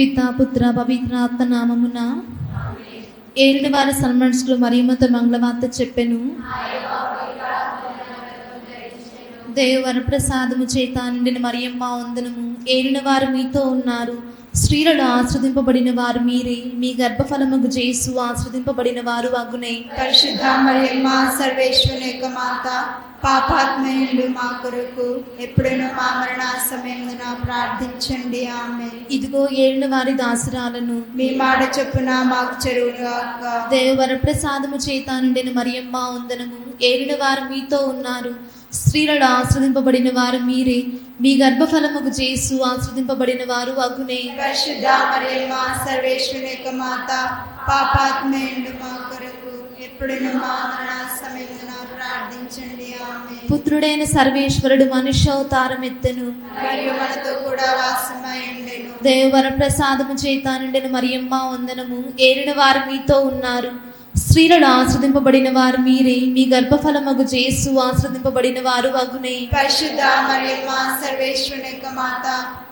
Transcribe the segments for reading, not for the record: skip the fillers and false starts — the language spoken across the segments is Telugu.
పితా పుత్ర పవిత్రాత్మ నామమున ఏలిన వారి సన్మనుషులు మరియమ్మతో మంగళవార్త చెప్పెను. దేవర ప్రసాదము చేత నిండిన మరియమ్మ వందనము. ఏలిన వారు మీతో ఉన్నారు, స్త్రీలలో ఆశ్రదింపబడిన వారు మీరే, మీ గర్భఫలముకు జేసు ఆశ్రదింపబడిన వారు అగునే. పరిశుద్ధ మరియమ్మ సర్వేశ్వరుని యొక్క మాత, పాపాత్మయులు మా కొరకు ఎప్పుడైనా మా మరణ సమయమున ప్రార్థించండి. ఆమె. ఇదిగో ఏలిన వారి దాసురాలను, మీ మాట చొప్పున మాకు చెరువుగాక. దేవర ప్రసాదము చేత నిండిన మరియమ్మ వందనము. ఏలిన వారు మీతో ఉన్నారు, స్త్రీలలో ఆశ్రదింపబడిన వారు మీరే, మీ గర్భఫలముకు జేసు ఆశ్రదింపబడిన వారు అగునే. పరిశుద్ధ మరియమ్మ సర్వేశ్వరుని యొక్క మాత, పాపాత్మయులు మా కొరకు ఎప్పుడైనా మా మరణ సమయమున ప్రార్థించండి. ఆమె. పుత్రుడైన సర్వేశ్వరుడు మనుష్యావతారం ఎత్తెను, మరియు మనతో కూడా వాసమై ఉండెను. దేవర ప్రసాదము చేత నిండిన మరియమ్మ వందనము. ఏలిన వారు మీతో ఉన్నారు, స్త్రీలలో ఆశ్రదింపబడిన వారు మీరే, మీ గర్భఫలముకు జేసు ఆశ్రదింపబడిన వారు అగునే. పరిశుద్ధ మరియమ్మ సర్వేశ్వరుని యొక్క మాత,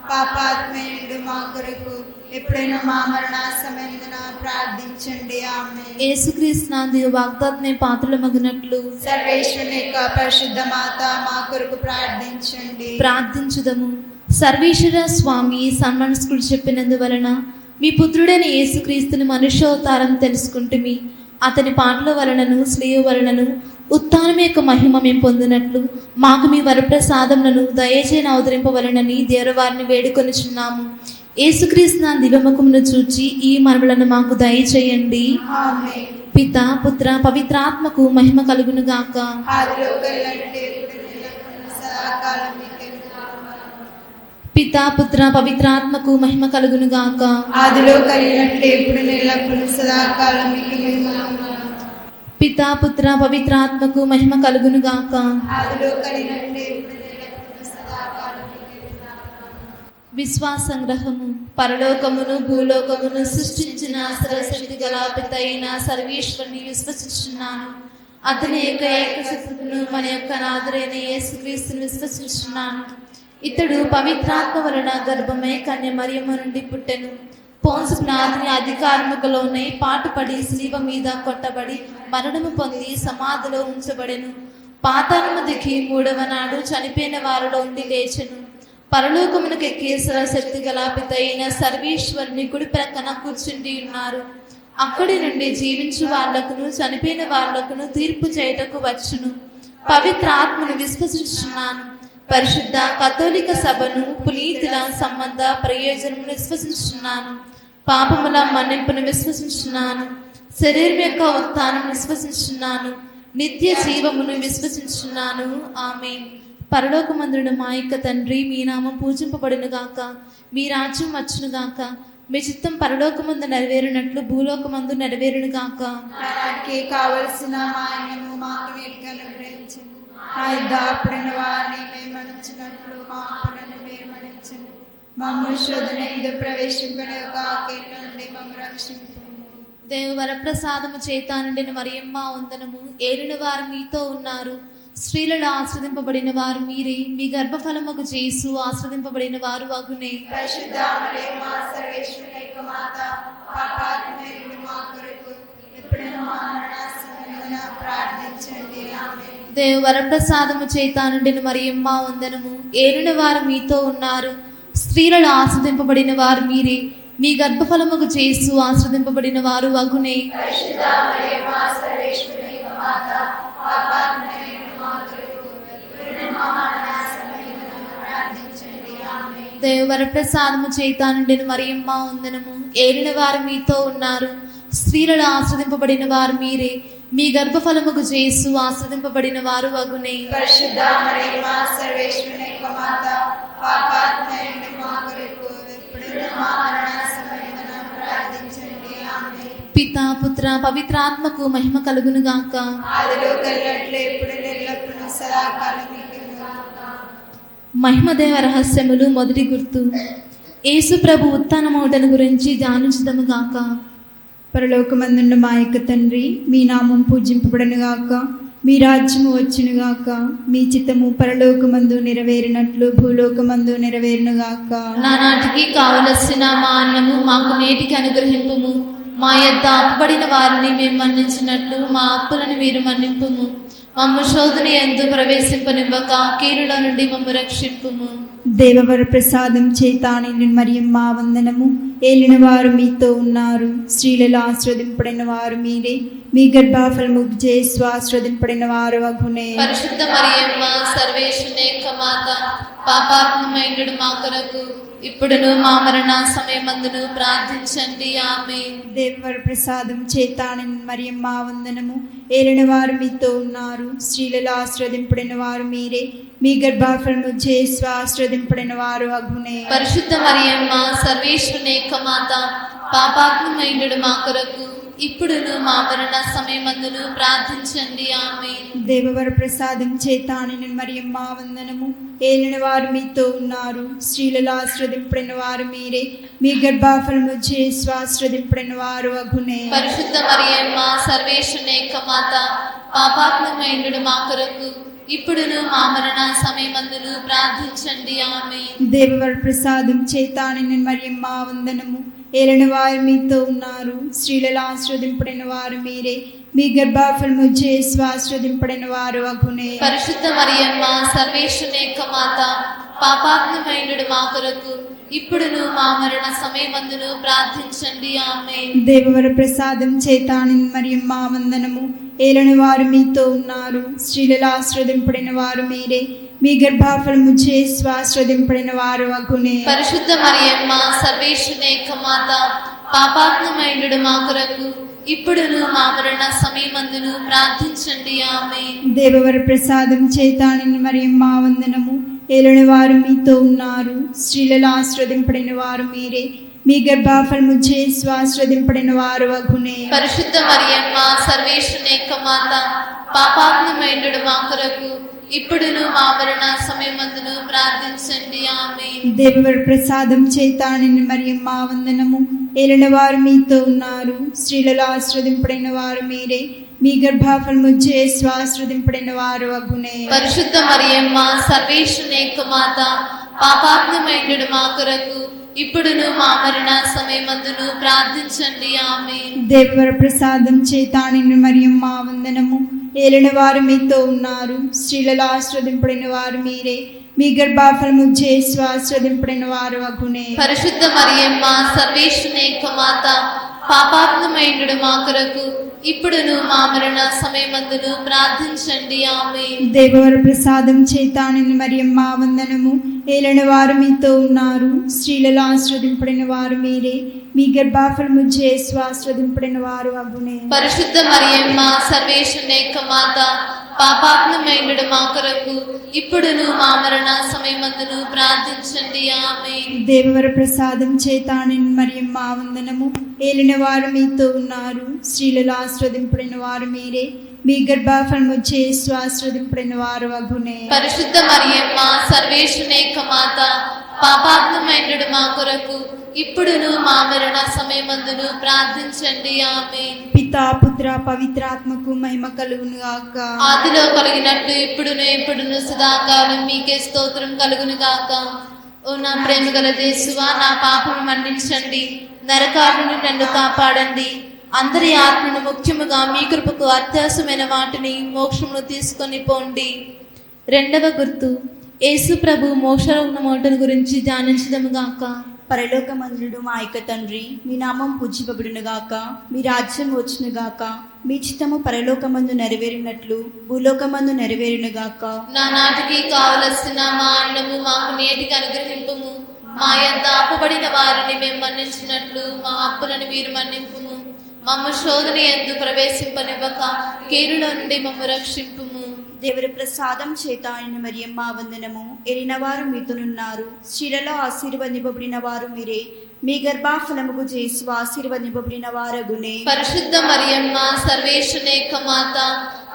పాపాత్మయులు మా కొరకు ఎప్పుడైనా మా మరణ సమయమున ప్రార్థించండి. ఆమె. యేసుక్రీస్తు వాగ్దాత్మే పాత్రలమగునట్లు సర్వేశ్వరుని యొక్క పరిశుద్ధ మాత మా కొరకు ప్రార్థించండి. ప్రార్థించుదము. సర్వేశ్వర స్వామి సన్మనస్కుడు చెప్పినందువలన మీ పుత్రుడైన యేసుక్రీస్తుని మనుష్యావతారం తెలుసుకుంటుమి. అతని పాటల వలనను స్లీవ వలనను ఉత్థానం యొక్క మహిమ మేము పొందినట్లు మాకు మీ వరప్రసాదములను దయచేసి అవతరింపవలనని దేవవారిని వేడుకొనిచున్నాము. యేసుక్రీస్తు నా దివ్యముఖమును చూచి ఈ మనవులను మాకు దయచేయండి. ఆమేన్. పిత పుత్ర పవిత్రాత్మకు మహిమ కలుగును గాక. పిత పుత్ర పవిత్రాత్మకు మహిమ కలుగును గాక. ఆదిలో కలిగినట్లు ఇప్పుడు ఎల్లప్పుడూ సదాకాలం మీకు మహిమ. పిత పుత్ర పవిత్రాత్మకు మహిమ కలుగును గాక. ఆదిలో కలిగినట్లు ఇప్పుడు ఎల్లప్పుడూ సదాకాలం మీకు మహిమ. విశ్వాస సంగ్రహము. పరలోకమును భూలోకమును సృష్టించిన సర్వశక్తి గల పిత అయిన సర్వేశ్వరుని విశ్వసిస్తున్నాను. అతని యొక్క ఏకశక్తును మన యొక్క నాథుడైన యేసుక్రీస్తుని విశ్వసిస్తున్నాను. ఇతడు పవిత్రాత్మ వలన గర్భమై కన్య మరియమ్మ నుండి పుట్టెను. పోన్సు పిలాతుని అధికారములోనే పాటుపడి శిలువ మీద కొట్టబడి మరణము పొంది సమాధిలో ఉంచబడెను. పాతాళము దిగి మూడవ నాడు చనిపోయిన వారిలో ఉండి లేచెను. పరలోకమునకు ఎక్కి సర్వశక్తి గల పిత అయిన సర్వేశ్వరుని కుడి ప్రక్కన కూర్చుండి ఉన్నారు. అక్కడి నుండి జీవించు వాళ్లకును చనిపోయిన వాళ్లకును తీర్పు చేయుటకు వచ్చును. పవిత్ర ఆత్మను విశ్వసిస్తున్నాను. పరిశుద్ధ కథోలిక సభను పునీతుల సంబంధ ప్రయోజనమును విశ్వసిస్తున్నాను. పాపముల మన్నింపును విశ్వసిస్తున్నాను. శరీరం యొక్క ఉత్థానం విశ్వసిస్తున్నాను. నిత్య జీవమును విశ్వసిస్తున్నాను. ఆమేన్. పరలోకమందుడు మా యొక్క తండ్రి, మీ నామం పూజింపబడును గాక. మీ రాజ్యం వచ్చును గాక. మీ చిత్తం పరలోకమందు నెరవేరినట్లు భూలోకమందు నెరవేరును గాక. మనకి కావలసిన మాయను మాకు నేటిగా అనుగ్రహించండి. ఆ దాపుడిన వారిని మేము మన్నించినట్లు మా అప్పులను మీరు మన్నించండి. మమ్మ శోధన ఎందు ప్రవేశింపని ఒక ఆకేట నుండి మమ్మ రక్షించండి. దేవ వరప్రసాదము చేత నిండిన మరియమ్మ వందనము. ఏలిన వారు మీతో ఉన్నారు, స్త్రీలలో ఆశ్రదింపబడిన వారు మీరే, మీ గర్భఫలముకు జేసు ఆశ్రదింపబడిన వారు అగునే. పరిశుద్ధ మరియమ్మ సర్వేశ్వరుని యొక్క మాత, పాపాత్మయులు మా కొరకు ఎప్పుడైనా మా మరణ సమయమున ప్రార్థించండి. ఆమేన్. దేవ వరప్రసాదము చేత నిండిన మరియమ్మ వందనము. ఏలిన వారు మీతో ఉన్నారు, స్త్రీలలో ఆశ్రదింపబడిన వారు మీరే, మీ గర్భఫలముకు జేసు ఆశ్రదింపబడిన వారు అగునే. పరిశుద్ధ మరియమ్మ సర్వేశ్వరుని యొక్క మాత, పాపాత్మయులు మా కొరకు ఎప్పుడైనా మా మరణ సమయమున ప్రార్థించండి. ఆమేన్. దేవ వరప్రసాదము చేత నిండిన మరియమ్మ వందనము. ఏలిన వారు మీతో ఉన్నారు, స్త్రీలలో ఆశ్రదింపబడిన వారు మీరే, మీ గర్భఫలముకు జేసు ఆశ్రదింపబడిన వారు అగునే. పరిశుద్ధ మరియమ్మ సర్వేశ్వరుని యొక్క మాత, పాపాత్మయులు మా కొరకు ఎప్పుడైనా మా మరణ సమయమున ప్రార్థించండి. ఆమేన్. పిత పుత్ర పవిత్రాత్మకు మహిమ కలుగును గాక. ఆదిలో కలిగినట్లు ఇప్పుడు ఎల్లప్పుడూ సదాకాలం మీకు మహిమ. మహిమదేవ రహస్యములు. మొదటి గుర్తు. యేసు ప్రభు ఉత్థానమౌటను గురించి ధ్యానించుదము గాక. పరలోకమందున్న మా యొక్క తండ్రి, మీ నామం పూజింపబడను గాక. మీ రాజ్యము వచ్చునుగాక, మీ చిత్తము పరలోకమందు నెరవేరినట్లు భూలోకమందు నెరవేరునుగాక. నానాటికి కావలసిన మా అన్నము మాకు నేటికి అనుగ్రహింపుము. మా యొద్ద అప్పుబడిన వారిని మేము మన్నించినట్లు మా అప్పులను మీరు మన్నింపుము. మమ్ము శోధన యందు ప్రవేశింపనివ్వక కీడుల నుండి మమ్ము రక్షింపుము. దేవవర ప్రసాదం చేతాని మరియమ్మ వందనము. ఏలిన వారు మీతో ఉన్నారు, స్త్రీలలో ఆశ్రదింపడిన వారు మీరే, మీ గర్భఫలము జేసు ఆశ్రదింపడిన వారు అగునే. పరిశుద్ధ మరియమ్మ సర్వేశ్వరుని యొక్క మాత, పాపాత్మమైనడు మా కొరకు ఇప్పుడును మా మరణ సమయమందును ప్రార్థించండి. ఆమేన్. దేవవర ప్రసాదం చేతాని మరియమ్మ వందనము. ఏలిన వారు మీతో ఉన్నారు, స్త్రీలలో ఆశ్రదింపడిన వారు మీరే, మీ గర్భఫలము జేసు ఆశ్రదింపడిన వారు అగునే. పరిశుద్ధ మరియమ్మ సర్వేశ్వరుని యొక్క మాత, పాపాత్మమైనడు మా కొరకు ఇప్పుడును మా మరణ సమయమందును ప్రార్థించండి. ఆమేన్. దేవవర ప్రసాదం చేతాని మరియమ్మ వందనము. ఏలిన వారు మీతో ఉన్నారు, స్త్రీలలో ఆశ్రదింపడిన వారు మీరే, మీ గర్భఫలము జేసు ఆశ్రదింపడిన వారు అగునే. పరిశుద్ధ మరియమ్మ సర్వేశ్వరుని యొక్క మాత, పాపాత్మమైనడు మా కొరకు ఇప్పుడును మా మరణ సమయమందును ప్రార్థించండి. ఆమేన్. దేవవర ప్రసాదం చేతాని మరియమ్మ వందనము. ఏలిన వారు మీతో ఉన్నారు, స్త్రీలలో ఆశ్రదింపడిన వారు మీరే, మీ గర్భఫలము జేసు ఆశ్రదింపడిన వారు అగునే. పరిశుద్ధ మరియమ్మ సర్వేశ్వరుని యొక్క మాత, పాపాత్మమైనడు మా కొరకు ఇప్పుడును మా మరణ సమయమందును ప్రార్థించండి. ఆమేన్. దేవవర ప్రసాదం చేతాని మరియమ్మ వందనము. ఏలిన వారు మీతో ఉన్నారు, స్త్రీలలో ఆశ్రదింపడిన వారు మీరే, మీ గర్భఫలము జేసు ఆశ్రదింపడిన వారు అగునే. పరిశుద్ధ మరియమ్మ సర్వేశ్వరుని యొక్క మాత, పాపాత్మమైనడు మా కొరకు ఇప్పుడును మా మరణ సమయమందును ప్రార్థించండి. ఆమేన్. దేవవర ప్రసాదం చేతాని మరియమ్మ వందనము. ఏలిన వారు మీతో ఉన్నారు, స్త్రీలలో ఆశ్రదింపడిన వారు మీరే, మీ గర్భఫలము జేసు ఆశ్రదింపడిన వారు అగునే. పరిశుద్ధ మరియమ్మ సర్వేశ్వరుని యొక్క మాత, పాపాత్మమైనడు మా కొరకు ఇప్పుడును మా మరణ సమయమందును ప్రార్థించండి. ఆమేన్. దేవవర ప్రసాదం చేతాని మరియమ్మ వందనము. ఏలిన వారు మీతో ఉన్నారు, స్త్రీలలో ఆశ్రదింపడిన వారు మీరే, మీ గర్భఫలము జేసు ఆశ్రదింపడిన వారు అగునే. పరిశుద్ధ మరియమ్మ సర్వేశ్వరుని యొక్క మాత, పాపాత్మమైనడు మా కొరకు ఇప్పుడును మా మరణ సమయమందును ప్రార్థించండి. ఆమేన్. దేవవర ప్రసాదం చేతాని మరియమ్మ వందనము. ఏలిన వారు మీతో ఉన్నారు, స్త్రీలలో ఆశ్రదింపడిన వారు మీరే, మీ గర్భఫలము జేసు ఆశ్రదింపడిన వారు అగునే. పరిశుద్ధ మరియమ్మ సర్వేశ్వరుని యొక్క మాత, పాపాత్మమైనడు మా కొరకు ఇప్పుడును మా మరణ సమయమందును ప్రార్థించండి. ఆమేన్. దేవవర ప్రసాదం చేతాని మరియమ్మ వందనము. ఏలిన వారు మీతో ఉన్నారు, స్త్రీలలో ఆశ్రదింపడిన వారు మీరే, మీ గర్భఫలము జేసు ఆశ్రదింపడిన వారు అగునే. పరిశుద్ధ మరియమ్మ సర్వేశ్వరుని యొక్క మాత, పాపాత్మమైనడు మా కొరకు ఇప్పుడును మా మరణ సమయమందును ప్రార్థించండి. ఆమేన్. దేవవర ప్రసాదం చేతాని మరియమ్మ వందనము. ఏలిన వారు మీతో ఉన్నారు, స్త్రీలలో ఆశ్రదింపడిన వారు మీరే, మీ గర్భఫలము జేసు ఆశ్రదింపడిన వారు అగునే. పరిశుద్ధ మరియమ్మ సర్వేశ్వరుని యొక్క మాత, పాపాత్మమైనడు మా కొరకు ఇప్పుడును మా మరణ సమయమందును ప్రార్థించండి. ఆమేన్. పితా పుత్ర పవిత్రాత్మకు మహిమ కలుగును గాక. ఆదిలో కలిగినట్లు ఇప్పుడును సదాకాలం మీకే స్తోత్రం కలుగును గాక. ఓ నా ప్రేమ గల యేసువా, నా పాపను మన్నించండి, నరకాలను నన్ను కాపాడండి, అందరి ఆత్మను ముఖ్యముగా మీ కృపకు అత్యాసమైన వాటిని మోక్షమును తీసుకొని పోండి. రెండవ గుర్తు, యేసు ప్రభు మోక్షరూప మోటను గురించి ధ్యానించదముగాక. పరలోకమందుడు మా యొక్క తండ్రి, మీ నామం పూజింపబడునుగాక, మీ రాజ్యం వచ్చునుగాక, మీ చిత్తము పరలోకమందు నెరవేరినట్లు భూలోకమందు నెరవేరునుగాక. నా నాటికి కావలసిన మా అన్నము మాకు నేటికి అనుగ్రహింపుము. మా యొద్ద అప్పుబడిన వారిని మేము మన్నించినట్లు మా అప్పులను మీరు మన్నింపుము. మమ్ము శోధన యందు ప్రవేశింపనివ్వక కీడులో నుండి మమ్ము రక్షింపుము. దేవర ప్రసాదం చేత ఆయన మరియమ్మ వందనము. ఎరిన వారు మీతోనున్నారు, స్త్రీలలో ఆశీర్వదింపబడిన వారు మీరే, మీ గర్భఫలముకు జేసు ఆశీర్వదింపబడిన వారగునే. పరిశుద్ధ మరియమ్మ సర్వేశ్వరుని యొక్క మాత,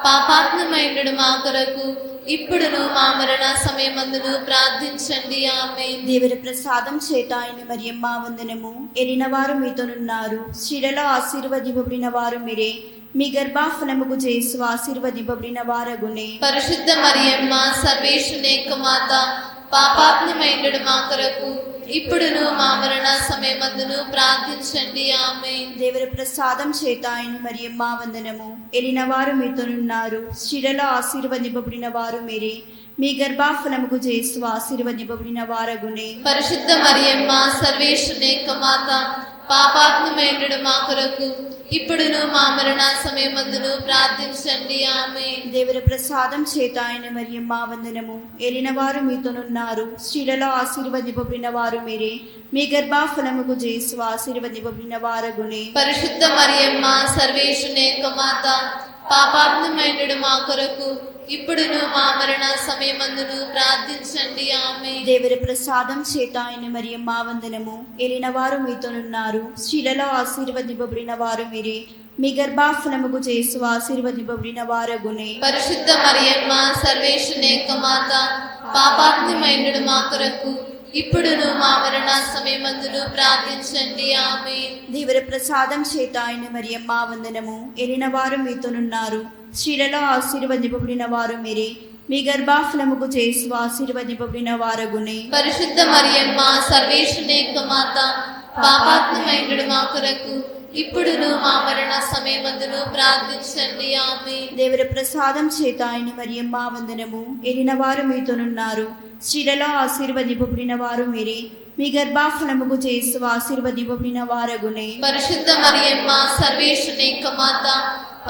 పాపాత్మమైనడు మా కొరకు ఇప్పుడును మా మరణ సమయమందును ప్రార్థించండి. ఆమేన్. దేవర ప్రసాదం చేత ఆయన మరియమ్మ వందనము. ఎరిన వారు మీతోనున్నారు, స్త్రీలలో ఆశీర్వదింపబడిన వారు మీరే, మీ గర్భఫలముకు చేసు ఆశీర్వదింపబడిన వారగునే. పరిశుద్ధ మరియమ్మ సర్వేశ్వరుని యొక్క మాత, పాపాత్ములమైనడు మా కొరకు ఇప్పుడును మా మరణ సమయమందును ప్రార్థించండి. ఆమేన్. దేవుని ప్రసాదం చేత ఆయన మరియమ్మ వందనము. ఎలిన వారు మీతోనున్నారు, స్త్రీలలో ఆశీర్వదింపబడిన వారు మీరే. మీ గర్భఫలముకు చేసు ఆశీర్వదింపబడిన వారగునే. పరిశుద్ధ మరియమ్మ సర్వేశ్వరుని యొక్క మాత, పాపాత్ములమైనడు మా కొరకు ఇప్పుడును మా మరణ సమయమందును ప్రార్థించండి. ఆమేన్. దేవుని ప్రసాదం చేత ఆయన మరియమ్మ వందనము. ఎలిన వారు మీతోనున్నారు, స్త్రీలలో ఆశీర్వదింపబడిన వారు మీరే. మీ గర్భఫలముకు చేసు ఆశీర్వదింపబడిన వారగునే. పరిశుద్ధ మరియమ్మ సర్వేశ్వరుని యొక్క మాత, పాపాత్ములమైనడు మా కొరకు ఇప్పుడును మా మరణ సమయమందును ప్రార్థించండి. ఆమేన్. దేవుని ప్రసాదం చేత ఆయన మరియమ్మ వందనము. ఎలిన వారు మీతోనున్నారు, స్త్రీలలో ఆశీర్వదింపబడిన వారు మీరే. మీ గర్భఫలముకు చేసు ఆశీర్వదింపబడిన వారగునే. పరిశుద్ధ మరియమ్మ సర్వేశ్వరుని యొక్క మాత, పాపాత్ములమైనడు మా కొరకు ఇప్పుడును మా మరణ సమయమందును ప్రార్థించండి. ఆమేన్. దేవుని ప్రసాదం చేత ఆయన మరియమ్మ వందనము. ఎలిన వారు మీతోనున్నారు, స్త్రీలలో ఆశీర్వదింపబడిన వారు మీరే. మీ గర్భఫలముకు చేసు ఆశీర్వదింపబడిన వారగునే. పరిశుద్ధ మరియమ్మ సర్వేశ్వరుని యొక్క మాత, పాపాత్ములమైనడు మా కొరకు ఇప్పుడును మా మరణ సమయమందును ప్రార్థించండి. ఆమేన్. దేవుని ప్రసాదం చేత ఆయన మరియమ్మ వందనము. ఎలిన వారు మీతోనున్నారు, స్త్రీలలో ఆశీర్వదింపబడిన వారు మీరే. మీ గర్భఫలముకు చేసు ఆశీర్వదింపబడిన వారగునే. పరిశుద్ధ మరియమ్మ సర్వేశ్వరుని యొక్క మాత,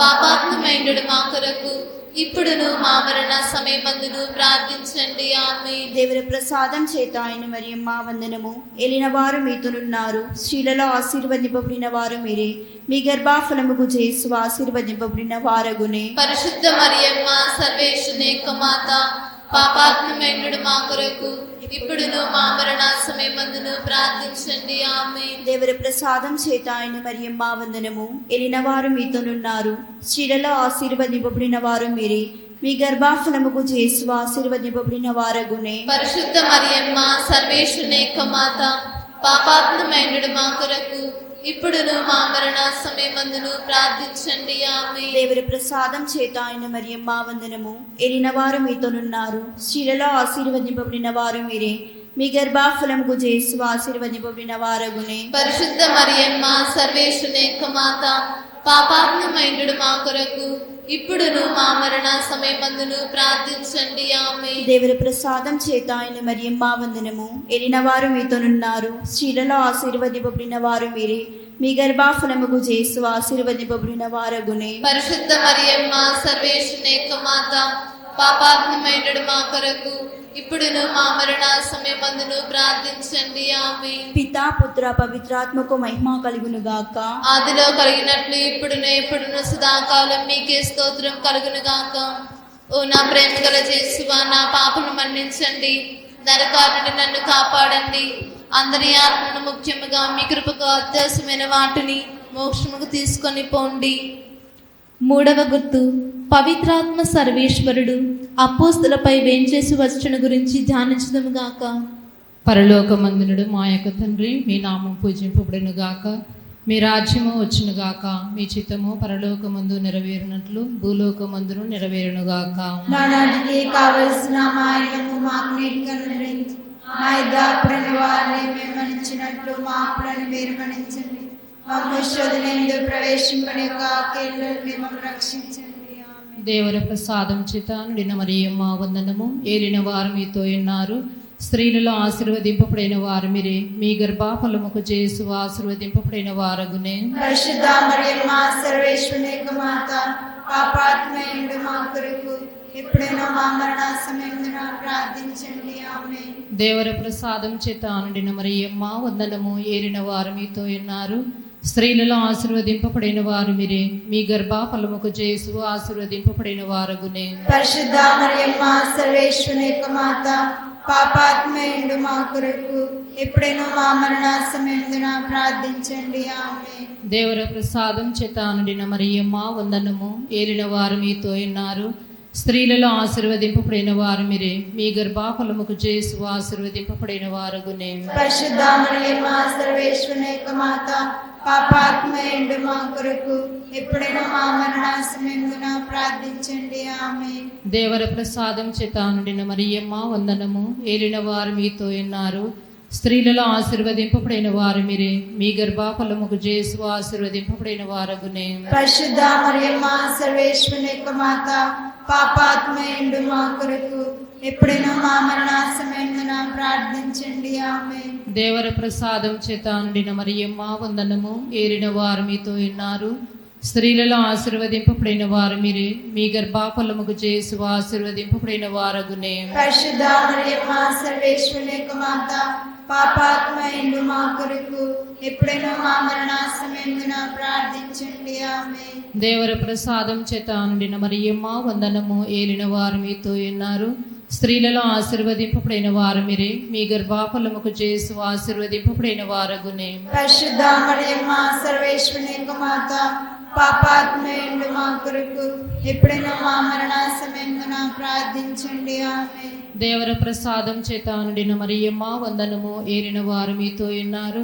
పాపాత్ములమైనడు మా కొరకు ఇప్పుడును మా మరణ సమయమందును ప్రార్థించండి. ఆమేన్. దేవుని ప్రసాదం చేత ఆయన మరియమ్మ వందనము. ఎలిన వారు మీతోనున్నారు, స్త్రీలలో ఆశీర్వదింపబడిన వారు మీరే. మీ గర్భఫలముకు చేసు ఆశీర్వదింపబడిన వారగునే. పరిశుద్ధ మరియమ్మ సర్వేశ్వరుని యొక్క మాత, పాపాత్ములమైనడు మా కొరకు ఇప్పుడును మా మరణ సమయమందును ప్రార్థించండి. ఆమేన్. దేవుని ప్రసాదం చేత ఆయన మరియమ్మ వందనము. ఎలిన వారు మీతోనున్నారు, స్త్రీలలో ఆశీర్వదింపబడిన వారు మీరే. మీ గర్భఫలముకు చేసు ఆశీర్వదింపబడిన వారగునే. పరిశుద్ధ మరియమ్మ సర్వేశ్వరుని యొక్క మాత, పాపాత్ములమైనడు మా కొరకు ఇప్పుడును మా మరణ సమయమందును ప్రార్థించండి. ఆమేన్. దేవుని ప్రసాదం చేత ఆయన మరియమ్మ వందనము. ఎలిన వారు మీతోనున్నారు, స్త్రీలలో ఆశీర్వదింపబడిన వారు మీరే. మీ గర్భఫలముకు చేసు ఆశీర్వదింపబడిన వారగునే. పరిశుద్ధ మరియమ్మ సర్వేశ్వరుని యొక్క మాత, పాపాత్ములమైనడు మా కొరకు ఇప్పుడును మా మరణ సమయమందును ప్రార్థించండి. ఆమేన్. దేవుని ప్రసాదం చేత ఆయన మరియమ్మ వందనము. ఎలిన వారు మీతోనున్నారు, స్త్రీలలో ఆశీర్వదింపబడిన వారు మీరే. మీ గర్భఫలముకు చేసు ఆశీర్వదింపబడిన వారగునే. పరిశుద్ధ మరియమ్మ సర్వేశ్వరుని యొక్క మాత, పాపాత్ములమైనడు మా కొరకు ఇప్పుడును మా మరణ సమయమందును ప్రార్థించండి. ఆమేన్. పితా పుత్ర పవిత్రాత్మకు మహిమ కలుగును గాక. ఆదిలో కలిగినట్లు ఇప్పుడును ఎప్పుడును సదాకాలం మీకే స్తోత్రం కలుగును గాక. ఓ నా ప్రేమ గల యేసువా, నా పాపను మన్నించండి, నరకాల నుండి నన్ను కాపాడండి. అందరి ఆత్మను, ముఖ్యముగా మీ కృపకు అత్యవసరమైన వాటిని మోక్షముకు తీసుకొని పోండి. మూడవ గుర్తు, పవిత్రాత్మ సర్వేశ్వరుడు అపోస్తులపై వేంచేసి వచ్చుట గురించి ధ్యానించుదాము గాక. పరలోకమందునుడు మా యొక్క తండ్రి, మీ నామం పూజింపబడును గాక. మీ రాజ్యము వచ్చును గాక. మీ చిత్తము పరలోకమందు నెరవేరినట్లు భూలోకమందును నెరవేరును గాక. నానాటికి కావలసిన మాయను మాకు నేటిగా అనుగ్రహించు. మా యుద్ధాపురని వారిని మేము మన్నించినట్లు మా అప్పులను మీరు మన్నించండి. మమ్ము శోధనయందు ప్రవేశింపని యొక్క కీడుల నుండి మమ్మల్ని రక్షించండి. ఆమేన్. దేవర ప్రసాదం చేత నిండిన మరియమ్మ వందనము. ఏలిన వారు మీతో ఉన్నారు, స్త్రీలలో ఆశీర్వదింపబడిన వారు మీరే. మీ గర్భఫలముకు చేసు ఆశీర్వదింపబడిన వారగునే. పరిశుద్ధ మరియమ్మ సర్వేశ్వరుని యొక్క మాత, పాపాత్మయుడు మా కొరకు ఎప్పుడైనా మా మరణ సమయమున ప్రార్థించండి. ఆమేన్. దేవర ప్రసాదం చేత నిండిన మరియమ్మ వందనము. ఏలిన వారు మీతో ఉన్నారు, స్త్రీలలో ఆశీర్వదింపబడిన వారు మీరే. మీ గర్భఫలముకు చేసు ఆశీర్వదింపబడిన వారగునే. పరిశుద్ధ మరియమ్మ సర్వేశ్వరుని యొక్క మాత, పాపాత్మయుడు మా కొరకు ఎప్పుడైనా మా మరణ సమయమున ప్రార్థించండి. ఆమేన్. దేవర ప్రసాదం చేత నిండిన మరియమ్మ వందనము. ఏలిన వారు మీతో ఉన్నారు, స్త్రీలలో ఆశీర్వదింపబడిన వారు మీరే. మీ గర్భఫలముకు చేసు ఆశీర్వదింపబడిన వారగునే. పరిశుద్ధ మరియమ్మ సర్వేశ్వరుని యొక్క మాత, పాపాత్మయుడు మా కొరకు ఎప్పుడైనా మా మరణ సమయమున ప్రార్థించండి. ఆమేన్. దేవర ప్రసాదం చేత నిండిన మరియమ్మ వందనము. ఏలిన వారు మీతో ఉన్నారు, స్త్రీలలో ఆశీర్వదింపబడిన వారు మీరే. మీ గర్భఫలముకు జేసు ఆశీర్వదింపబడిన వారగునే. పరిశుద్ధ మరియమ్మ సర్వేశ్వరుని యొక్క మాత, పాపాత్మయుడు మా కొరకు ఎప్పుడైనా మా మరణ సమయమున ప్రార్థించండి. ఆమేన్. దేవర ప్రసాదం చేత నిండిన మరియమ్మ వందనము. ఏలిన వారు మీతో ఉన్నారు, స్త్రీలలో ఆశీర్వదింపబడిన వారు మీరే. మీ గర్భఫలముకు జేసు ఆశీర్వదింపబడిన వారగునే. పరిశుద్ధ మరియమ్మ సర్వేశ్వరుని యొక్క మాత, పాపాత్మయుడు మా కొరకు ఎప్పుడైనా మా మరణ సమయమున ప్రార్థించండి. ఆమేన్. దేవర ప్రసాదం చేత నిండిన మరియమ్మ వందనము. ఏలిన వారు మీతో ఉన్నారు, స్త్రీలలో ఆశీర్వదింపబడిన వారు మీరే. మీ గర్భఫలముకు జేసు ఆశీర్వదింపబడిన వారగునే. పరిశుద్ధ మరియమ్మ సర్వేశ్వరుని యొక్క మాత, పాపాత్మయుడు మా కొరకు ఎప్పుడైనా మా మరణ సమయమున ప్రార్థించండి. ఆమేన్. దేవర ప్రసాదం చేత నిండిన మరియమ్మ వందనము. ఏలిన వారు మీతో ఉన్నారు,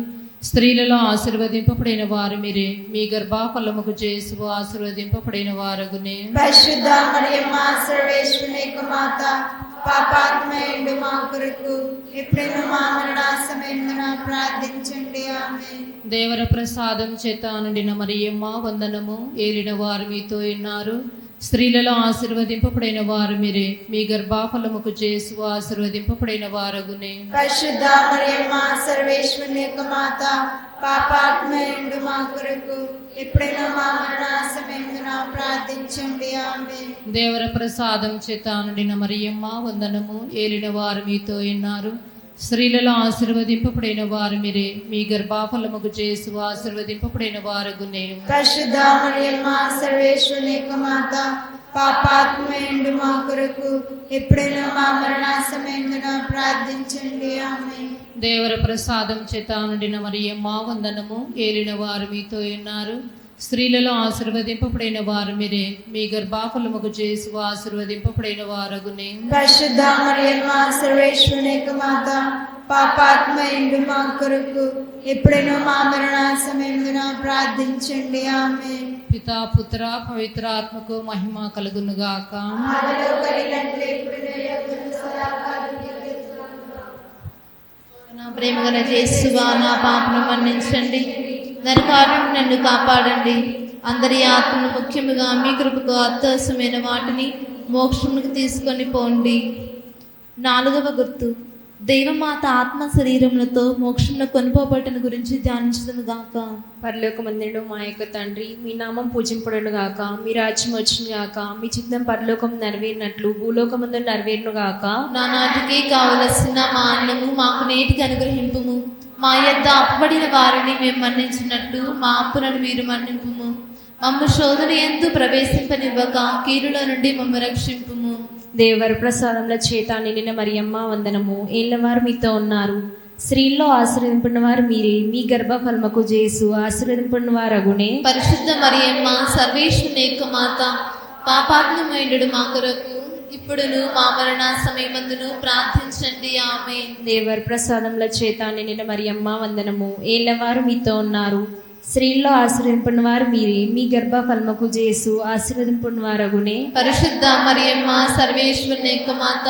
స్త్రీలలో ఆశీర్వదింపబడిన వారు మీరే. మీ గర్భఫలముకు జేసు ఆశీర్వదింపబడిన వారగునే. పరిశుద్ధ మరియమ్మ సర్వేశ్వరుని యొక్క మాత, పాపాత్మయుడు మా కొరకు ఎప్పుడైనా మా మరణ సమయమున ప్రార్థించండి. ఆమేన్. దేవర ప్రసాదం చేత నిండిన మరియమ్మ వందనము. ఏలిన వారు మీతో ఉన్నారు, స్త్రీలలో ఆశీర్వదింపబడిన వారు మీరే. మీ గర్భఫలముకు జేసు ఆశీర్వదింపబడిన వారగునే. పరిశుద్ధ మరియమ్మ సర్వేశ్వరుని యొక్క మాత, పాపాత్మయుడు మా కొరకు ఎప్పుడైనా మా మరణ సమయమున ప్రార్థించండి. ఆమేన్. దేవర ప్రసాదం చేత నిండిన మరియమ్మ వందనము. ఏలిన వారు మీతో ఉన్నారు, స్త్రీలలో ఆశీర్వదింపబడిన వారు మీరే. మీ గర్భఫలముకు జేసు ఆశీర్వదింపబడిన వారగునే. పరిశుద్ధ మరియమ్మ సర్వేశ్వరుని యొక్క మాత, పాపాత్మయుడు మా కొరకు ఎప్పుడైనా మా మరణ సమయమున ప్రార్థించండి. ఆమేన్. దేవర ప్రసాదం చేత నిండిన మరియమ్మ వందనము. ఏలిన వారు మీతో ఉన్నారు, స్త్రీలలో ఆశీర్వదింపబడిన వారు మీరే. మీ గర్భఫలముకు జేసు ఆశీర్వదింపబడిన వారగునే. పరిశుద్ధ మరియమ్మ సర్వేశ్వరుని యొక్క మాత, పాపాత్మయుడు మా కొరకు ఎప్పుడైనా మా మరణ సమయమున ప్రార్థించండి. ఆమేన్. పితా పుత్ర పవిత్ర ఆత్మకు మహిమ కలుగునుగాక. ఆదిలో కలిగినట్లు ఎప్పుడునూ ఎప్పుడునూ సదాకాలం నా ప్రేమగల యేసువా, నా పాపను మన్నించండి, నరకాలను నన్ను కాపాడండి. అందరి ఆత్మను, ముఖ్యముగా మీ కృపకు అత్యవసరమైన వాటిని మోక్షమునకు తీసుకొని పోండి. 4వ గుర్తు, దేవమాత ఆత్మ శరీరములతో మోక్షమును కొనుపోబట్టను గురించి ధ్యానించుదును గాక. పరలోకమందుడు మా యొక్క తండ్రి, మీ నామం పూజింపడును గాక, మీ రాజ్యం వచ్చును గాక, మీ చిత్తం పరలోకం నెరవేరినట్లు భూలోకమందు నెరవేరును గాక. నానాటికి కావలసిన మా అన్నము మాకు నేటికి అనుగ్రహింపుము. మా యొద్ద అప్పుబడిన వారిని మేము మన్నించినట్టు మా అప్పులను మీరు మన్నింపుము. మమ్ము శోధన యందు ప్రవేశింపనివ్వక కీడుల నుండి మమ్ము రక్షింపుము. దేవర ప్రసాదముల చేత నిండిన మరియమ్మ వందనము. ఏళ్ళవారు మీతో ఉన్నారు, స్త్రీల్లో ఆశీర్వదింపడిన వారు మీరే. మీ గర్భఫలముకు జేసు ఆశీర్వదింపడిన వారగునే. పరిశుద్ధ మరియమ్మ సర్వేశ్వరుని యొక్క మాత, పాపాత్మయుడు మా కొరకు ఇప్పుడును మా మరణ సమయమందును ప్రార్థించండి. ఆమేన్. దేవర ప్రసాదముల చేత నిండిన మరియమ్మ వందనము. ఏళ్ళవారు మీతో ఉన్నారు, స్త్రీల్లో ఆశీర్వదింపడిన వారు మీరే. మీ గర్భఫలముకు జేసు ఆశీర్వదింపడిన వారగునే. పరిశుద్ధ మరియమ్మ సర్వేశ్వరుని యొక్క మాత,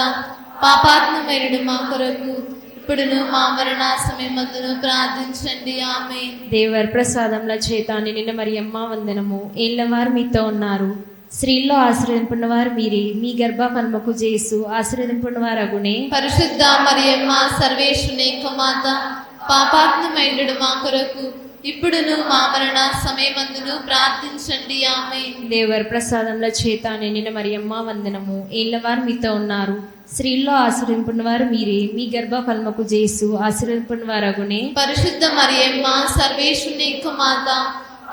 పాపాత్మయుడు మా కొరకు ఇప్పుడును మా మరణ సమయమందును ప్రార్థించండి. ఆమేన్. దేవర ప్రసాదముల చేత నిండిన మరియమ్మ వందనము. ఏళ్ళవారు మీతో ఉన్నారు, స్త్రీల్లో ఆశీర్వదింపడిన వారు మీరే. మీ గర్భఫలముకు జేసు ఆశీర్వదింపడిన వారగునే. పరిశుద్ధ మరియమ్మ సర్వేశ్వరుని యొక్క మాత, పాపాత్మయుడు మా కొరకు ఇప్పుడును మా మరణ సమయమందును ప్రార్థించండి. ఆమేన్. దేవర ప్రసాదముల చేత నిండిన మరియమ్మ వందనము. ఏళ్ళవారు మీతో ఉన్నారు, స్త్రీల్లో ఆశీర్వదింపడిన వారు మీరే. మీ గర్భఫలముకు జేసు ఆశీర్వదింపడిన వారగునే. పరిశుద్ధ మరియమ్మ సర్వేశ్వరుని యొక్క మాత,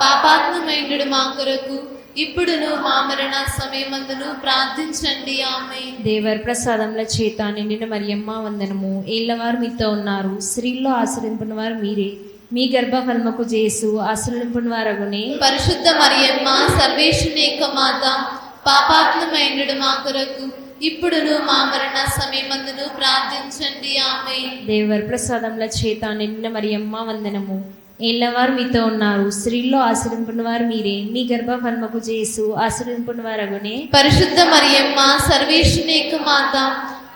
పాపాత్మయుడు మా కొరకు ఇప్పుడును మా మరణ సమయమందును ప్రార్థించండి. ఆమేన్. దేవర ప్రసాదముల చేత నిండిన మరియమ్మ వందనము. ఏళ్ళవారు మీతో ఉన్నారు, స్త్రీల్లో ఆశీర్వదింపడిన వారు మీరే. మీ గర్భఫలముకు జేసు ఆశీర్వదింపడిన వారగునే. పరిశుద్ధ మరియమ్మ సర్వేశ్వరుని యొక్క మాత, పాపాత్మయుడు మా కొరకు ఇప్పుడును మా మరణ సమయమందును ప్రార్థించండి. ఆమేన్. దేవర ప్రసాదముల చేత నిండిన మరియమ్మ వందనము. ఏళ్ళవారు మీతో ఉన్నారు. స్త్రీల్లో ఆశీర్వదింపబడిన వారు మీరే. మీ గర్భఫలముకు యేసు ఆశీర్వదింపబడిన వారగునే. పరిశుద్ధ మరియమ్మ సర్వేశ్వరుని యొక్క మాత,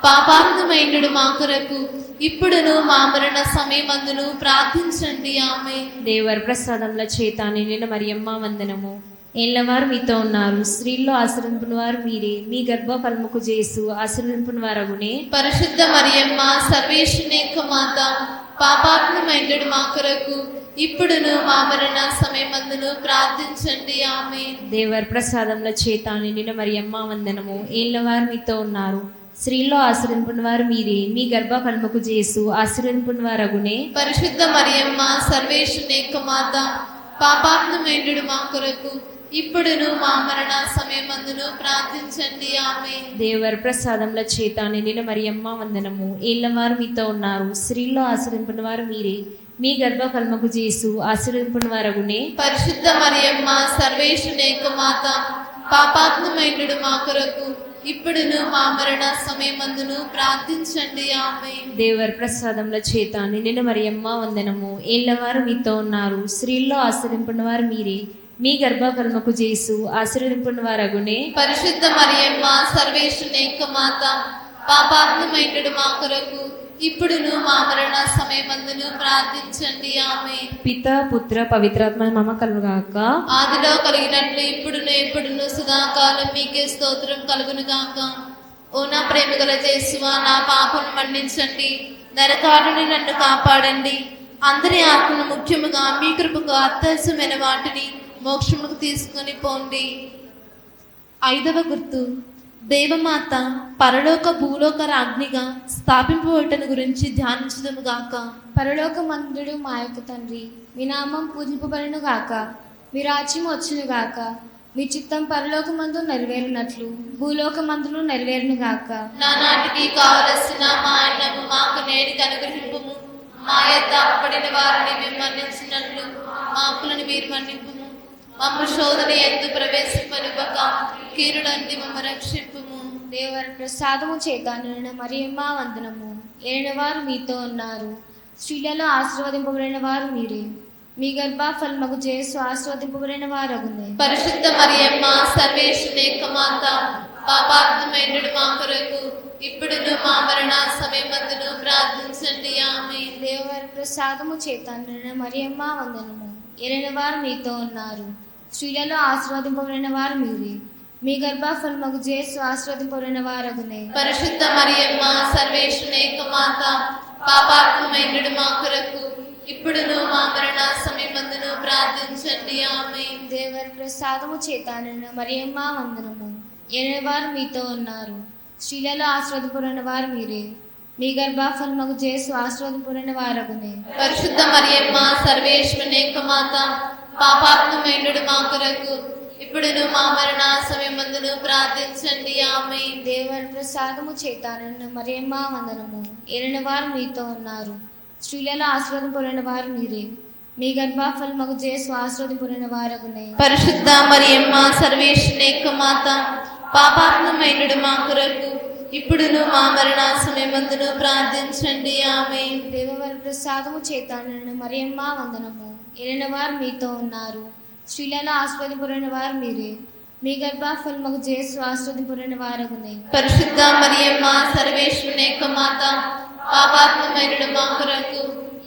పాపాత్ములైనడు మా కొరకు ఇప్పుడును మా మరణ సమయమందును ప్రార్థించండి. ఆమేన్. దేవర ప్రసాదముల చేత నిండిన మరియమ్మ వందనము. ఏళ్ళవారు మీతో ఉన్నారు. స్త్రీల్లో ఆశీర్వదింపబడిన వారు మీరే. మీ గర్భఫలముకు యేసు ఆశీర్వదింపబడిన వారగునే. పరిశుద్ధ మరియమ్మ సర్వేశ్వరుని యొక్క మాత, పాపాత్ములైనడు మా కొరకు ఇప్పుడును మా మరణ సమయమందును ప్రార్థించండి. ఆమేన్. దేవర ప్రసాదముల చేత నిండిన మరియమ్మ వందనము. ఏళ్ళవారు మీతో ఉన్నారు. స్త్రీల్లో ఆశీర్వదింపబడిన వారు మీరే. మీ గర్భఫలముకు యేసు ఆశీర్వదింపబడిన వారగునే. పరిశుద్ధ మరియమ్మ సర్వేశ్వరుని యొక్క మాత, పాపాత్ములైనడు మా కొరకు ఇప్పుడును మా మరణ సమయమందును ప్రార్థించండి. ఆమేన్. దేవర ప్రసాదముల చేత నిండిన మరియమ్మ వందనము. ఏళ్ళవారు మీతో ఉన్నారు. స్త్రీల్లో ఆశీర్వదింపబడిన వారు మీరే. మీ గర్భఫలముకు యేసు ఆశీర్వదింపబడిన వారగునే. పరిశుద్ధ మరియమ్మ సర్వేశ్వరుని యొక్క మాత, పాపాత్ములైనడు మా కొరకు ఇప్పుడును మా మరణ సమయమందును ప్రార్థించండి. ఆమేన్. దేవర ప్రసాదముల చేత నిండిన మరియమ్మ వందనము. ఏళ్ళవారు మీతో ఉన్నారు. స్త్రీల్లో ఆశీర్వదింపబడిన వారు మీరే. మీ గర్భఫలముకు యేసు ఆశీర్వదింపబడిన వారగునే. పరిశుద్ధ మరియమ్మ సర్వేశ్వరుని యొక్క మాత, పాపాత్ములైనడు మా కొరకు ఇప్పుడును మా మరణ సమయమందును ప్రార్థించండి. ఆమేన్. పిత పుత్ర పవిత్రాత్మ మమ కలుగాక. ఆదిలో కలిగినట్లు ఇప్పుడును ఎప్పుడును సదాకాలం మీకే స్తోత్రం కలుగును గాక. ఓ నా ప్రేమ గల యేసువా, నా పాపం మన్నించండి, నరకారుని నన్ను కాపాడండి, అందరి ఆత్మను ముఖ్యముగా మీ కృపకు అత్యవసరమైన వాటిని మోక్షముకు తీసుకుని పోండి. 5వ గుర్తు, దేవమాత పరలోక భూలోక రాజ్ఞిగా స్థాపింపబడటను గురించి ధ్యానించదము గాక. పరలోకమందుడు మా యొక్క తండ్రి, మీ నామం పూజింపబడును గాక. మీ రాజ్యం వచ్చును గాక. మీ చిత్తం పరలోకమందు నెరవేరునట్లు భూలోకమందును నెరవేరును గాక. నానాటికి కావలసిన మా అన్నము మాకు నేటికి అనుగ్రహింపుము. మా యొద్ద అప్పడిన వారిని మేము మన్నించినట్లు మా అప్పులను మీరు మన్నింపుము. మమ్మ శోధన ఎందు ప్రవేశింపనివ్వక కీరుడండి మమ్మ రక్షింపుము. దేవర ప్రసాదము చేత నిండిన మరియమ్మ వందనము. ఏలిన వారు మీతో ఉన్నారు. స్త్రీలలో ఆశీర్వదింపబడిన వారు మీరే. మీ గర్భఫలముకు యేసు ఆశీర్వదింపబడిన వారగునే. పరిశుద్ధ మరియమ్మ సర్వేశ్వరుని యొక్క మాత, పాపాత్ములైనడు మా కొరకు ఇప్పుడును మా మరణ సమయమందును ప్రార్థించండి. ఆమేన్. దేవర ప్రసాదము చేత నిండిన మరియమ్మ వందనము. ఏలిన వారు మీతో ఉన్నారు. స్త్రీలలో ఆశీర్వదింపబడిన వారు మీరే. మీ గర్భఫలముకు యేసు ఆశీర్వదింపబడిన వారగునే. పరిశుద్ధ మరియమ్మ సర్వేశ్వరుని యొక్క మాత, పాపాత్ములైనడు మా కొరకు ఇప్పుడును మా మరణ సమయమందును ప్రార్థించండి. ఆమేన్. దేవర ప్రసాదము చేత నిండిన మరియమ్మ వందనము. ఏలిన వారు మీతో ఉన్నారు. స్త్రీలలో ఆశీర్వదింపబడిన వారు మీరే. మీ గర్భఫలముకు యేసు ఆశీర్వదింపబడిన వారగునే. పరిశుద్ధ మరియమ్మ సర్వేశ్వరుని యొక్క మాత, పాపాత్ములైనడు మా కొరకు ఇప్పుడును మా మరణ సమయమందును ప్రార్థించండి. ఆమేన్. దేవర ప్రసాదము చేత నిండిన మరియమ్మ వందనము. ఏలిన వారు మీతో ఉన్నారు. స్త్రీలలో ఆశీర్వదింపబడిన వారు మీరే. మీ గర్భఫలముకు యేసు ఆశీర్వదింపబడిన వారగునే. పరిశుద్ధ మరియమ్మ సర్వేశ్వరుని యొక్క మాత, పాపాత్ములైనడు మా కొరకు ఇప్పుడును మా మరణ సమయమందును ప్రార్థించండి. ఆమేన్. దేవర ప్రసాదము చేత నిండిన మరియమ్మ వందనము. ఏలిన వారు మీతో ఉన్నారు. స్త్రీలలో ఆశీర్వదింపబడిన వారు మీరే. మీ గర్భఫలముకు యేసు ఆశీర్వదింపబడిన వారగునే. పరిశుద్ధ మరియమ్మ సర్వేశ్వరుని యొక్క మాత, పాపాత్ములైనడు మా కొరకు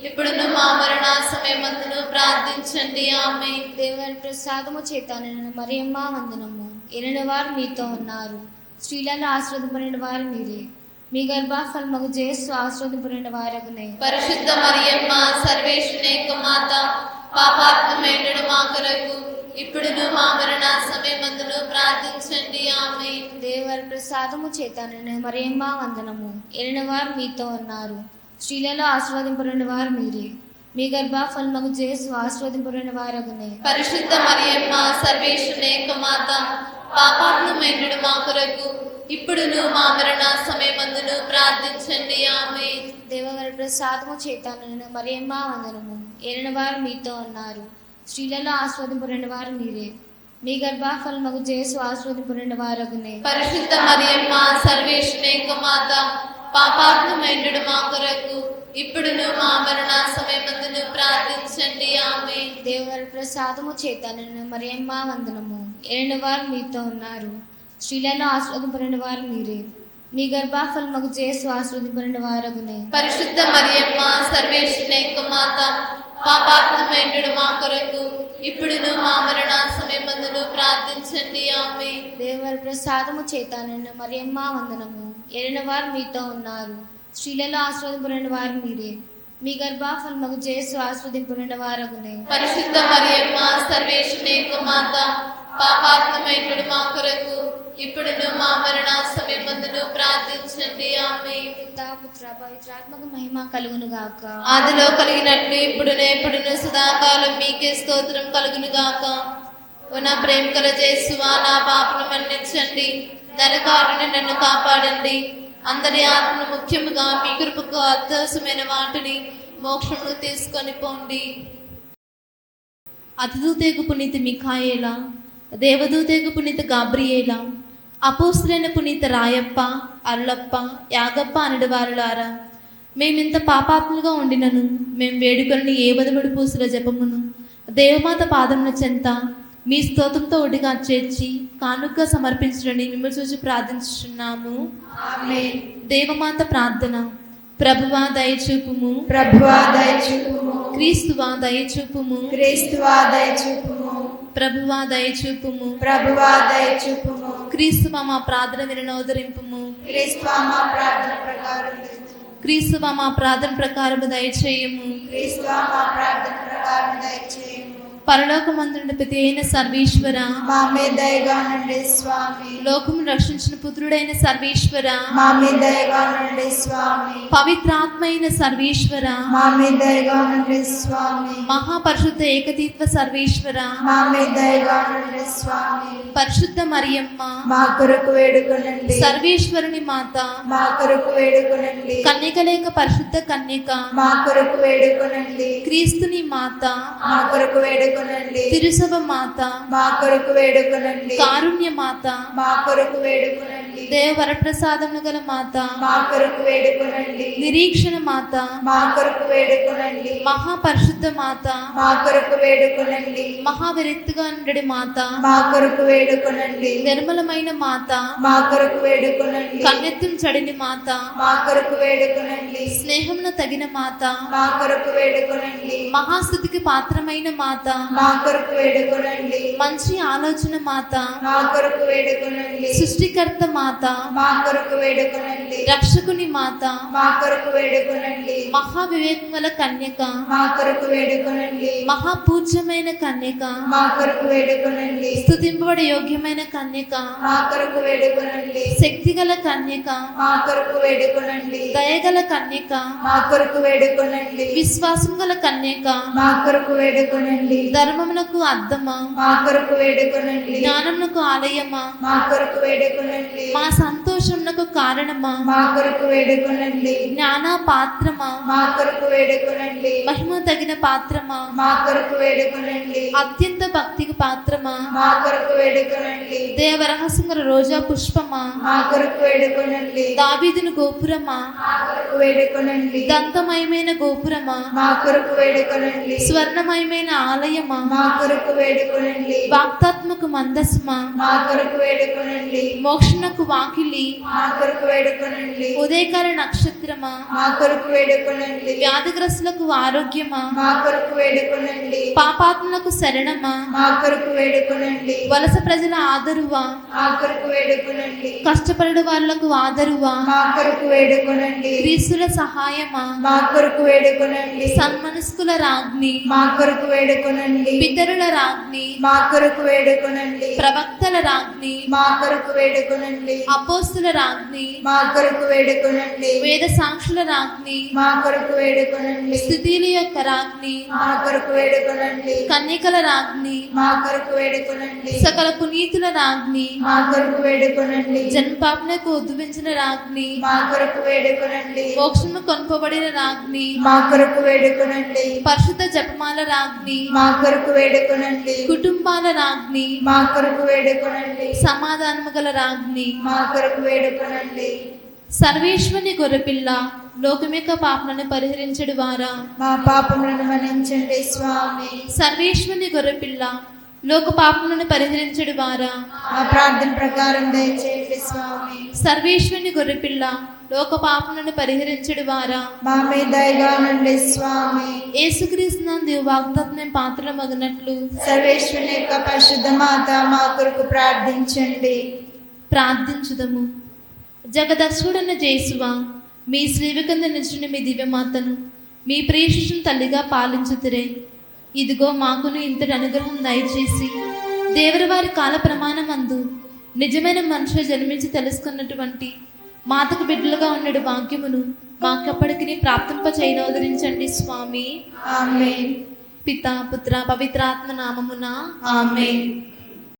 ఇప్పుడును మా మరణ సమయమందును ప్రార్థించండి. ఆమేన్. దేవర ప్రసాదము చేత నిండిన మరియమ్మ వందనము. ఏలిన వారు మీతో ఉన్నారు. స్త్రీలలో ఆశీర్వదింపబడిన వారు మీరే. మీ గర్భఫలముకు యేసు ఆశీర్వదింపబడిన వారగునే. పరిశుద్ధ మరియమ్మ సర్వేశ్వరుని యొక్క మాత, పాపాత్ములైనడు మా కొరకు ఇప్పుడును మా మరణ సమయమందును ప్రార్థించండి. ఆమేన్. దేవర ప్రసాదము చేత నిండిన మరియమ్మ వందనము. ఏలిన వారు మీతో ఉన్నారు. స్త్రీలలో ఆశీర్వదింపబడిన వారు మీరే. మీ గర్భఫలముకు యేసు ఆశీర్వదింపబడిన వారగునే. పరిశుద్ధ మరియమ్మ సర్వేశ్వరుని యొక్క మాత, పాపాత్ములైనడు మా కొరకు ఇప్పుడును మా మరణ సమయమందును ప్రార్థించండి. ఆమేన్. దేవర ప్రసాదము చేత నిండిన మరియమ్మ వందనము. ఏలిన వారు మీతో ఉన్నారు. స్త్రీలలో ఆశీర్వదింపబడిన వారు మీరే. మీ గర్భఫలముకు యేసు ఆశీర్వదింపబడిన వారగునే. పరిశుద్ధ మరియమ్మ సర్వేశ్వరుని యొక్క మాత, పాపాత్ములైనడు మా కొరకు ఇప్పుడును మా మరణ సమయమందును ప్రార్థించండి. ఆమేన్. దేవుని ప్రసాదము చేత నిన్ను మరియమ్మ వందనము. ఏలిన వారు మీతో ఉన్నారు, స్త్రీలలో ఆశీర్వదింపబడిన వారు మీరే. మీ గర్భఫలముకు యేసు ఆశీర్వదింపబడిన వారగునే. పరిశుద్ధ మరియమ్మ సర్వేశ్వరుని యొక్క మాత, పాపాత్ములైన మా కొరకు ఇప్పుడును మా మరణ సమయమందును ప్రార్థించండి. ఆమేన్. దేవుని ప్రసాదము చేత నిన్ను మరియమ్మ వందనము. ఏలిన వారు మీతో ఉన్నారు, స్త్రీలలో ఆశీర్వదింపబడిన వారు మీరే. మీ గర్భఫలముకు యేసు ఆశీర్వదింపబడిన వారగునే. పరిశుద్ధ మరియమ్మ సర్వేశ్వరుని యొక్క మాత, పాపాత్ములైన మా కొరకు ఇప్పుడును మా మరణ సమయమందును ప్రార్థించండి. ఆమేన్. పితా పుత్ర పవిత్రాత్మకు మహిమ కలుగును గాక. ఆదిలో కలిగినట్లు ఇప్పుడును సదాకాలం మీకే స్తోత్రం కలుగును గాక. ఓ నా ప్రేమ కల యేసువా, నా పాపను మన్నించండి, నరకారుని నన్ను కాపాడండి. అందరి ఆత్మను, ముఖ్యముగా మీ కృపకు అత్యవసరమైన వాటిని మోక్షమును తీసుకొని పోండి. అతిదూతేగు పునీత మిఖాయేలా, దేవదూతేగు పునీత గాబ్రియేలా, అపోస్తులైన పునీత రాయప్ప, అరుళప్ప, యాగప్ప అనడి వారులారా, మేమింత పాపాత్ములుగా ఉండినను మేము వేడుకలను ఏ బదుబడి పూసుల జపమును దేవమాత పాదముల చెంత మీ స్తోత్రంతో ఒడిగా చేర్చి కానుకగా సమర్పించడని మిమ్మల్ని చూసి ప్రార్థించుచున్నాము. ఆమేన్. దేవమాత ప్రార్థన. ప్రభువా దయచూపుము, ప్రభువా దయచూపుము, క్రీస్తువా దయచూపుము, క్రీస్తువా దయచూపుము, ప్రభువా దయచూపుము, ప్రభువా దయచూపుము, క్రీస్తువా మా ప్రార్థన వినోదరింపుము, క్రీస్తువా మా ప్రార్థన ప్రకారం క్రీస్తువా మా ప్రార్థన ప్రకారము దయచేయము, క్రీస్తువా మా ప్రార్థన ప్రకారం దయచేయము. పరలోకమందుండి ప్రతి అయిన సర్వేశ్వర, మా మీద దయగా ఉండండి స్వామి. లోకము రక్షించిన పుత్రుడైన సర్వేశ్వర, మా మీద దయగా ఉండండి స్వామి. పవిత్రాత్మైన సర్వేశ్వర, మా మీద దయగా ఉండండి స్వామి. మహాపరిశుద్ధ ఏకతీత్వ సర్వేశ్వర, మా మీద దయగా ఉండండి స్వామి. పరిశుద్ధ మరియమ్మ, మా కొరకు వేడుకొనండి. సర్వేశ్వరుని మాత, మా కొరకు వేడుకొనండి. కన్యకలేక పరిశుద్ధ కన్యక, మా కొరకు వేడుకొనండి. క్రీస్తుని మాత, మా కొరకు వేడుకొనండి. తిరుసభ మాత, మా కొరకు వేడుకొనండి. కారుణ్య మాత, మా కొరకు వేడుకొనండి. దేవ వరప్రసాదములు గల మాత, మా కొరకు వేడుకొనండి. నిరీక్షణ మాత, మా కొరకు వేడుకొనండి. మహాపరిశుద్ధ మాత, మా కొరకు వేడుకొనండి. మహావిరెత్తుగా ఉండడి మాత, మా కొరకు వేడుకొనండి. నిర్మలమైన మాత, మా కొరకు వేడుకొనండి. కన్నెత్తుం చడిని మాత, మా కొరకు వేడుకొనండి. స్నేహమున తగిన మాత, మా కొరకు వేడుకొనండి. మహాస్థుతికి పాత్రమైన మాత, మా కొరకు వేడుకొనండి. మంచి ఆలోచన మాత, మా కొరకు వేడుకొనండి. సృష్టికర్త మాత, మా కొరకు వేడుకొనండి. రక్షకుని మాత, మా కొరకు వేడుకొనండి. మహావివేకం గల కన్యక, మా కొరకు వేడుకొనండి. మహాపూజ్యమైన కన్యక, మా కొరకు వేడుకొనండి. స్తుతింపబడే యోగ్యమైన కన్యక, మా కొరకు వేడుకొనండి. శక్తిగల కన్యక, మా కొరకు వేడుకొనండి. దయగల కన్యక, మా కొరకు వేడుకొనండి. విశ్వాసం గల కన్యక, మా కొరకు వేడుకొనండి. ధర్మమునకు అద్దమా, మా కొరకు వేడుకొనండి. జ్ఞానమునకు ఆలయమా, మా కొరకు వేడుకొనండి. మా సంతోషమునకు కారణమా, మా కొరకు వేడుకొనండి. జ్ఞాన పాత్రమా, మా కొరకు వేడుకొనండి. మహిమ తగిన పాత్రమా, మా కొరకు వేడుకొనండి. అత్యంత భక్తికి పాత్రమా, మా కొరకు వేడుకొనండి. దేవరహస్యంగల రోజా పుష్పమా, మా కొరకు వేడుకొనండి. దావీదుని గోపురమా, మా కొరకు వేడుకొనండి. దంతమయమైన గోపురమా, మా కొరకు వేడుకొనండి. స్వర్ణమయమైన ఆలయమా, మా కొరకు వేడుకొనండి. వాక్తాత్మక మందస్మా, మా కొరకు వేడుకొనండి. మోక్షణకు వాకిలి, మా కొరకు వేడుకొనండి. ఉదయకాల నక్షత్రమా, మా కొరకు వేడుకొనండి. వ్యాధిగ్రస్తులకు ఆరోగ్యమా, మా కొరకు వేడుకొనండి. పాపాత్ములకు శరణమా, మా కొరకు వేడుకొనండి. వలస ప్రజల ఆదరువా, మా కొరకు వేడుకొనండి. కష్టపడు వాళ్లకు ఆదరువా, మా కొరకు వేడుకొనండి. క్రీస్తుల సహాయమా, మా కొరకు వేడుకొనండి. సన్మనస్కుల రాజ్ఞి, మా కొరకు వేడుకొనండి. పితరుల రాజ్ఞి, మా కొరకు వేడుకొనండి. ప్రవక్తల రాజ్ఞి, మా కొరకు వేడుకొనండి. అపోస్తుల రాజ్ఞి, మా కొరకు వేడుకొనండి. వేద సాక్షుల రాజ్ఞి, మా కొరకు వేడుకొనండి. స్థితిల యొక్క రాజ్ఞి, మా కొరకు వేడుకొనండి. కన్యకల రాజ్ఞి, మా కొరకు వేడుకొనండి. సకల పునీతుల రాజ్ఞి, మా కొరకు వేడుకొనండి. జన్మపాపనకు ఉద్భవించిన రాజ్ఞి, మా కొరకు వేడుకొనండి. మోక్షము కొనుపబడిన రాజ్ఞి, మా కొరకు వేడుకొనండి. పరిశుద్ధ జపమాల రాజ్ఞి, మా కొరకు వేడుకొనండి. కుటుంబాల రాజ్ఞి, మా కొరకు వేడుకొనండి. సమాధానము గల రాజ్ఞి, మా కొరకు వేడుకొనండి. సర్వేశ్వని గొర్రెపిల్ల లోకం యొక్క పాపలను పరిహరించడు వారా, మా పాపములను మన్నించండి స్వామి. సర్వేశ్వరుని గొర్రెపిల్ల లోక పాపములను పరిహరించడు వారా, మా ప్రార్థన ప్రకారం దయచేయండి స్వామి. సర్వేశ్వరుని గొర్రెపిల్ల లోక పాపములను పరిహరించడు వారా, మా మీద దయగా ఉండండి స్వామి. యేసుక్రీస్తునందు వాగ్దానం పాత్రమగినట్లు సర్వేశ్వరుని యొక్క పరిశుద్ధ మాత మా కొరకు ప్రార్థించండి. ప్రార్థించుదము. జగదక్షుడన్న జేసువా, మీ శ్రీవికంద నిజుని మీ దివ్యమాతను మీ ప్రియశిష్యుని తల్లిగా పాలించుతురే. ఇదిగో మాకును ఇంతటి అనుగ్రహం దయచేసి దేవుని వారి కాల ప్రమాణమందు నిజమైన మనుషులు జన్మించి తెలుసుకున్నటువంటి మాతకు బిడ్డలుగా ఉండడు భాగ్యమును మాకెప్పటికీ ప్రాప్తింప చేయనోదరించండి స్వామి. ఆమేన్. పితా పుత్ర పవిత్రాత్మ నామమున ఆమేన్.